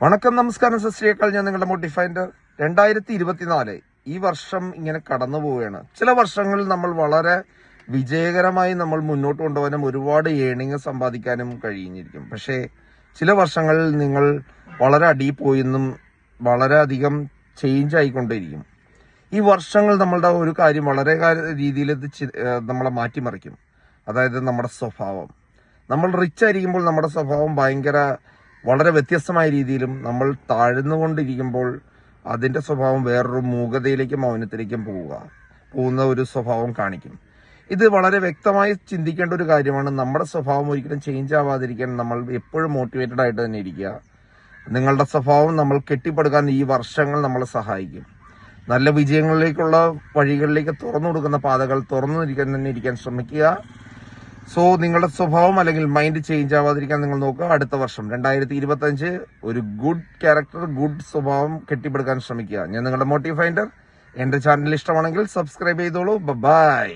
വണക്കം, നമസ്കാരം, സസ്രീകാൽ. ഞാൻ നിങ്ങളുടെ മോട്ടിഫൈൻഡർ. 2024 ഈ വർഷം ഇങ്ങനെ കടന്നു പോവുകയാണ്. ചില വർഷങ്ങളിൽ നമ്മൾ വളരെ വിജയകരമായി നമ്മൾ മുന്നോട്ട് കൊണ്ടുപോകാനും ഒരുപാട് ഏണിങ് സമ്പാദിക്കാനും കഴിഞ്ഞിരിക്കും. പക്ഷേ ചില വർഷങ്ങളിൽ നിങ്ങൾ വളരെ അടിയിൽ പോയെന്നും വളരെയധികം ചേഞ്ച് ആയിക്കൊണ്ടേയിരിക്കും. ഈ വർഷങ്ങൾ നമ്മളുടെ ഒരു കാര്യം വളരെ രീതിയിൽ നമ്മളെ മാറ്റിമറിക്കും. അതായത് നമ്മുടെ സ്വഭാവം. നമ്മൾ റിച്ച് ആയിരിക്കുമ്പോൾ നമ്മുടെ സ്വഭാവം വളരെ വ്യത്യസ്തമായ രീതിയിലും, നമ്മൾ താഴ്ന്നുകൊണ്ടിരിക്കുമ്പോൾ അതിന്റെ സ്വഭാവം വേറൊരു മൂകതയിലേക്കും മൗനത്തിലേക്കും പോകുന്ന ഒരു സ്വഭാവം കാണിക്കും. ഇത് വളരെ വ്യക്തമായി ചിന്തിക്കേണ്ട ഒരു കാര്യമാണ്. നമ്മുടെ സ്വഭാവം ഒരിക്കലും ചേഞ്ച് ആവാതിരിക്കാൻ നമ്മൾ എപ്പോഴും മോട്ടിവേറ്റഡ് ആയിട്ട് തന്നെ ഇരിക്കുക. നിങ്ങളുടെ സ്വഭാവം നമ്മൾ കെട്ടിപ്പടുക്കാൻ ഈ വർഷങ്ങൾ നമ്മളെ സഹായിക്കും. നല്ല വിജയങ്ങളിലേക്കുള്ള വഴികളിലേക്ക് തുറന്നു കൊടുക്കുന്ന പാതകൾ ഇരിക്കാൻ ശ്രമിക്കുക. സോ നിങ്ങളുടെ സ്വഭാവം അല്ലെങ്കിൽ മൈൻഡ് ചേഞ്ച് ആവാതിരിക്കാൻ നിങ്ങൾ നോക്കുക. അടുത്ത വർഷം 2025 ഒരു ഗുഡ് ക്യാരക്ടർ, ഗുഡ് സ്വഭാവം കെട്ടിപ്പടുക്കാൻ ശ്രമിക്കുക. ഞാൻ നിങ്ങളുടെ മോട്ടിഫൈൻഡർ. എന്റെ ചാനൽ ഇഷ്ടമാണെങ്കിൽ സബ്സ്ക്രൈബ് ചെയ്തോളൂ. ബൈ.